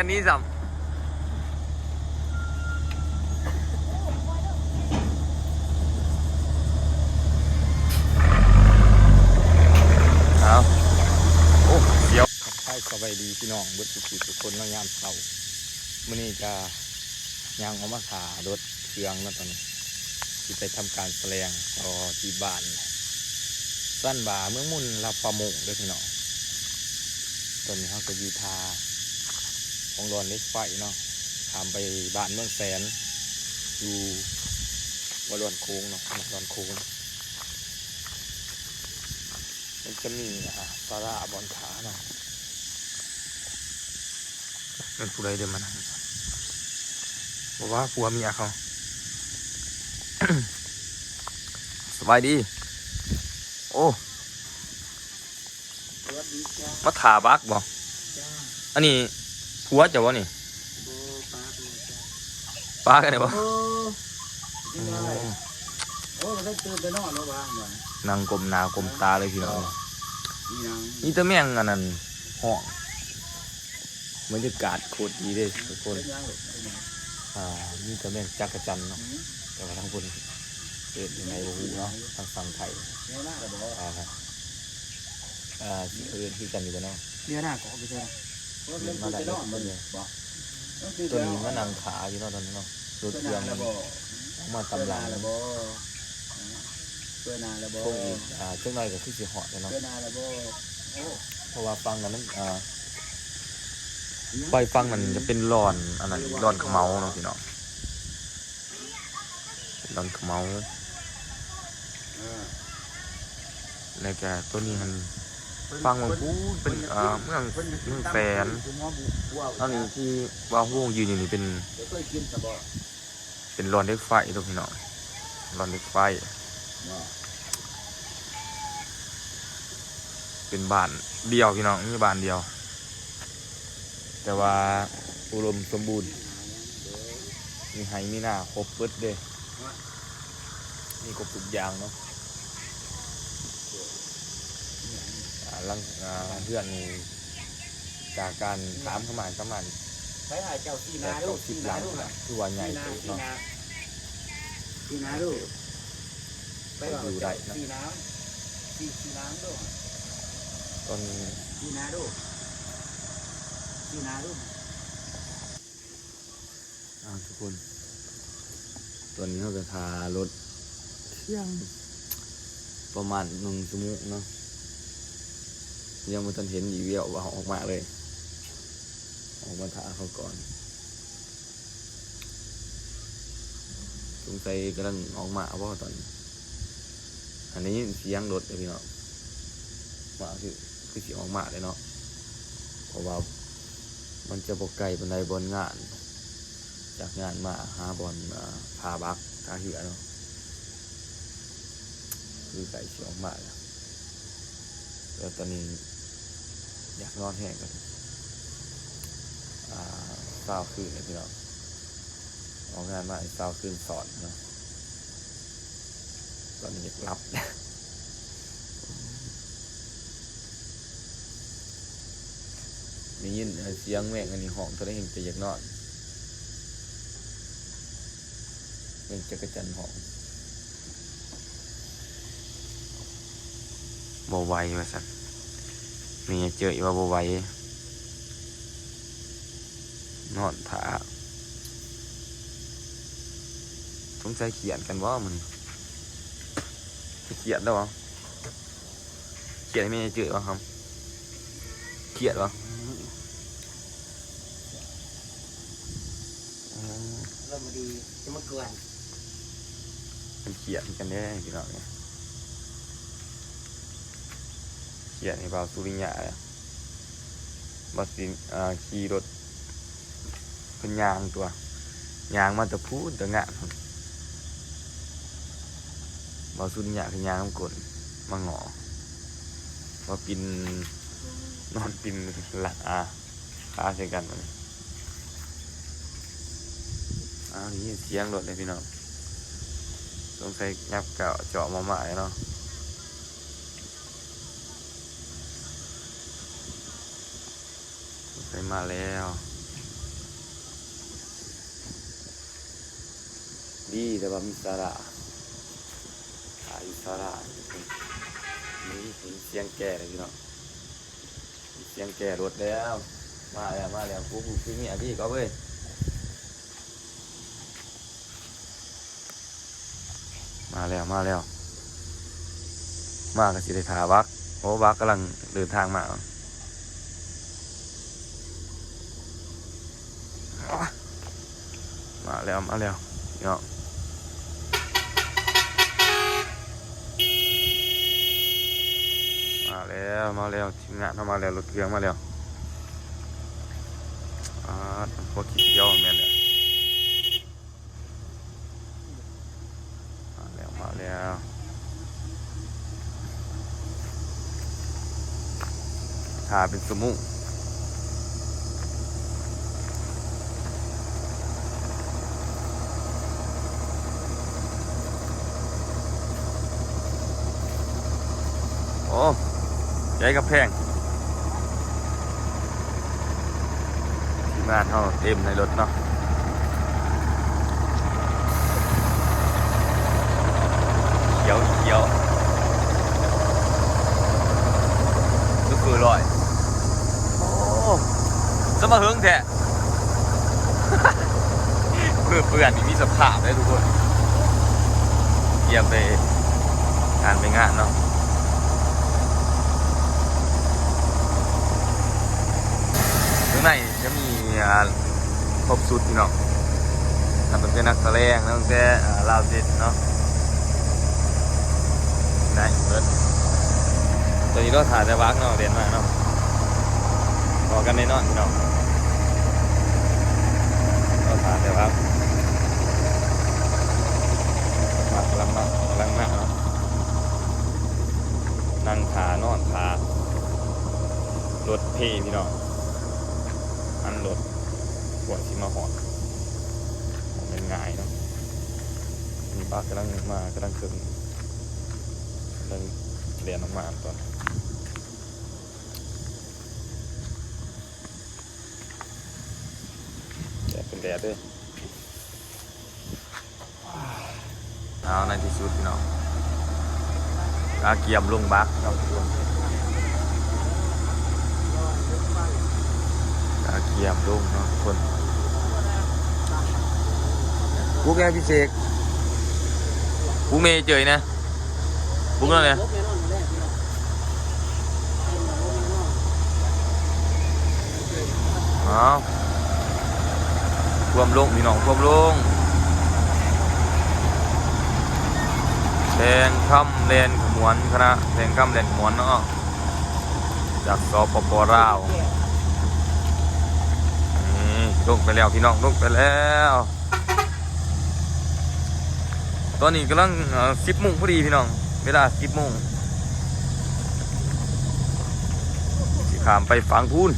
นนี้สัมเอาโอ้เดี๋ยวทักทายสบายดีพี่น้องเบิดทุกคนมายามเช้ามื้อนี้จะย่างออกมาขารถเครื่องแล้วตอนนี้ที่ไปทำการแปลงต่อที่บ้านสั้นบ่าเมืองมุ่นลาปะมงด้วยพี่น้องตอนนี้เขาก็อยู่ทาของรอนเล็กไฟเนาะข้ามไปบ้านเมืองแสนอยู่วัดรอนโค้งเนาะรอนโค้งมันจะมีสาระบอนขาเนาะเป็นผู้ใดเดินมานั่งบอกว่าผัวเมียเขา สบายดีโอ้มาถาบักบ่อันนี้ผัวจะวะนี่ปลากันไหนบ่นางกลมหนากลมตาเลยพี่น้องนี่ตะแม่งอันนั้นห้องบรรยากาศโคตรดีเลยทุกคนนี่ตะแม่งจักรจันเนาะแต่ว่าทั้งคนเกิดอยู่ในโลกเนาะทางฝั่งไทยที่กันอยู่กันเนาะเนี่ยหน้าเกาะไปใช่ไหมมาได้แล้วตัวนี้มันนางขาอยู่เนาะตอนนี้เนาะรถเครื่องมาตำลาแล้วพวกอีกเจ้าหน่อยก็คือสิเหาะเลยเนาะเพราะว่าฟังนั้นมันไฟฟังมันจะเป็นร้อนอะไรร้อนขมเมาเนาะพี่น้องร้อนขมเมาแล้วก็ตัวนี้มันฟังมันพูดเป็นเมืองแสนตอนนี้ที่ว่าพวกยืนอยู่นี่เป็นรอนเล็กไฟทุกพี่น้องรอนเล็กไฟเป็นบ้านเดียวพี่น้องมีบ้านเดียวแต่ว่าอุดมสมบูรณ์มีไฮมีหน้าครบเบิดเด้มีครบทุกอย่างเนาะเพื่อนนี่จากการถามเข้ามาประมาณ10 ล้านคือว่าใหญ่เนาะสีน้ำดูไปอยู่ได้นะสีน้ำดูตอนสีน้ำดูทุกคนตัวนี้เขาจะทารถเที่ยงประมาณ1 ชั่วโมงเนาะยังไม่ทันเห็นอีเวียว่าออกมาเลยออกมาถ่าเขาก่อนสงสัยกำลังออกมาเพราะตอนอันนี้เสียงรถเลยพี่น้องมาคือเสียงออกมาเลยเนาะเพราะว่ามันจะบกไก่บันไดบนงานจากงานมาหาบอลพาบักทาเหือเนาะคือไก่เสียงออกมาแล้วตอนนี้อยากนอนแห้งกันเศร้าคืนเลยพี่น้องออกงานมาเศร้าคืนสอนเนาะตอนนี้อยากรับมียินเสียงแม่งอันนี้ห้องตัวได้เห็นจะอยากนอนเป็นจักรจันทร์ห้องบ่ไหวว่าสันมีเจอว่าบ่ไหวนอนถาสงสัยเขียนกันว่ามันเขียนได้วะเขียนไม่เจอวะครับเขียนวะเริ่มมาดีจะมาเกลือนมันเขียนกันได้พี่น้องเนี่ยเขียนในบาวสุริยะเลยบัสสิขี่รถเป็นยางตัวยางมาแต่พูดแต่งะบาวสุริยะคือยางน้ำกลมาหงอว่าปินนอนปินหลังขาใส่กันมันนี่เสียงรถเลยพี่น้องต้องใส่ยับเก่าเจาะมาใหม่เนาะใส่มาแล้ว ดีแต่ว่ามีสาระอายุสาระนี่เห็นเสียงแก่เลยพี่น้องเสียงแก่รถแล้วมาแล้วกูคือเนี่ยพี่ก็เว้ยมาแล้วมาก็สิได้ถาวักโอ้วักกำลังเดินทางมาแล้วพี่น้องมาแล้วทีมงานเข้ามาแล้วรถเครื่องมาแล้วพวกขี้เกียวแม่นเลยมาแล้วถ่าเป็นสมุโอ้ใหญ่กับแพงทีมงานเขาเต็มในรถเนาะเขียวก็คือลอยโอ้จะมาเฮิงแท้ เพื่อเปื่อนมีสภาพเลยทุกคนเยี่ยมไปงานเนาะข้างในจะมีครบสุดพี่น้องทำเป็นนักแสดงตั้งแต่ลาวเด็ดเนาะได้เปิดตอนนี้เราถ่ายแต่วักเนาะเรียนมาเนาะรอกันในนอนพี่น้องเราถ่ายแต่วักกำลังมาเนาะนั่งขานอนขารถเพ่พี่น้องอันรถปวดที่มาหอดเป็นง่ายเนาะมีป้ากำลังขึ้นกำลังเรียนออกมาตอนแดดเป็นแดดด้วยเอาในที่สุดพี่น้องเกียมลงบักเราเกียมลงเนาะคนกูแกพิเศษกูเมย์เจยนะกูนั่นเลยท่วมลงพี่น้องท่วมลงแทงคำเลนขมวนคณะแทงคำเลนขมวนเนาะจากสปป.ลาวลงไปแล้วพี่น้องลงไปแล้วตอนนี้กำลัง10 โมงพอดีพี่น้องเวลา10 โมงสิขามไปฝั่งพูน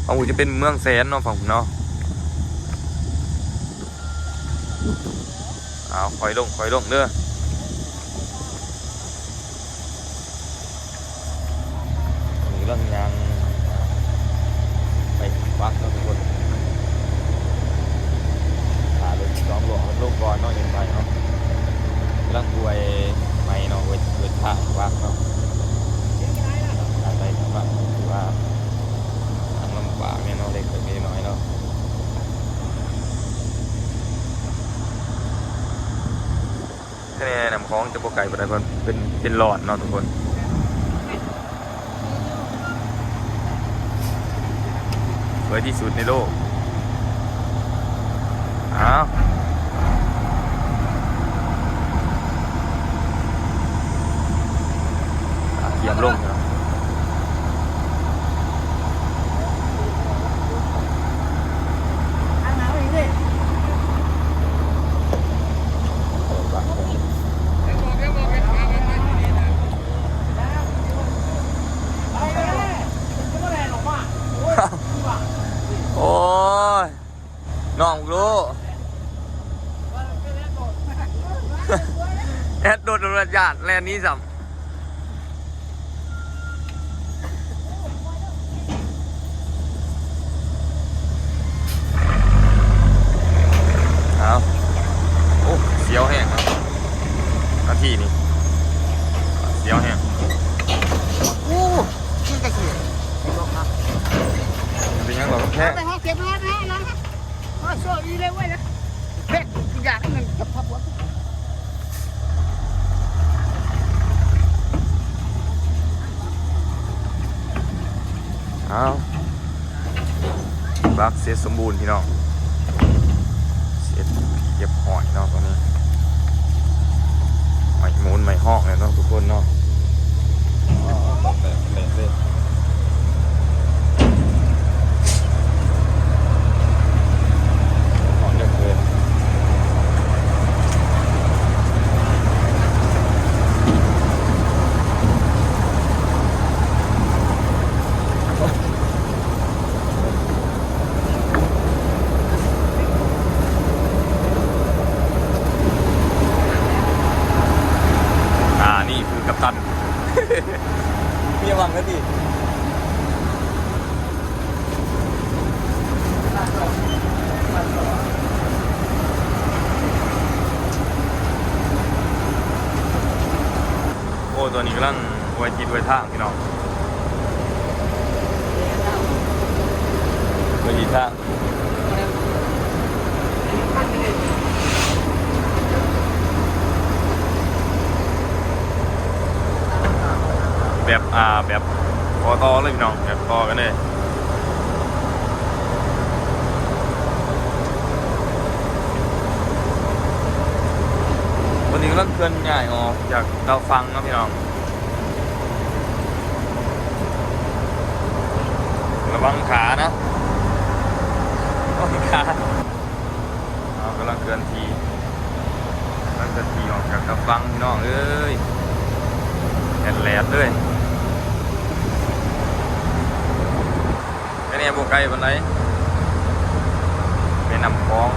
ฝั่งพูนจะเป็นเมืองแสนเนาะฝั่งพูนเนาะคอยลงเด้อนี่กำลังยางไปวักเนาะทุกคนลองหลวงลงก่อนเนาะยังไงเนาะกำลังป่วยใหม่เนาะเวทพระวักเนาะอะไรทั้งวักคือว่าทางลำบากเนี่ยเนาะเล็กไปน้อยเนาะแค่นี้น้ำคลองจะปกไก่ไปได้คนเป็นหลอดเนาะทุกคนสวยที่สุดในโลกเกียมลงเนาะโอ้ยน้องรู้แอดโดนระยะแลนนี้สัมโอ้เสี ที่นี่เดี๋ยวเนี่ย โอ้ขึ้นกระเสียไอ้บอกครับ มันเป็นยังหรอแค่ ไปห้องเก็บร้อนนะร้อนครับโอ้โชคดีเลยเว้ยนะเพ็ดทุกอย่างนั่นกับพับหัว เอาบักเสร็จสมบูรณ์พี่น้องเสร็จเก็บหอยเนาะตอนนี้ไม่หมุนไม่ห้องเลยเนาะทุกคนเนาะแบบหอนเยอะเกินนี่คือกัปตัน พี่ระวังนะดิโอ้ตัวนี้กำลังไว้จิตไว้ทางพี่น้องไว้จิตทางแบบคอต่อเลยพี่น้องแบบต่อกันเลยวันนี้กำลังเคลื่อนย้ายออกจากเตาฟังนะพี่น้องระวังขานะระวังขาเรากำลังเคลื่อนทีออกจากเตาฟังพี่น้องเอ้ยแหลดเลยแค่นี้โบไกลวันไหนไปนำคลอง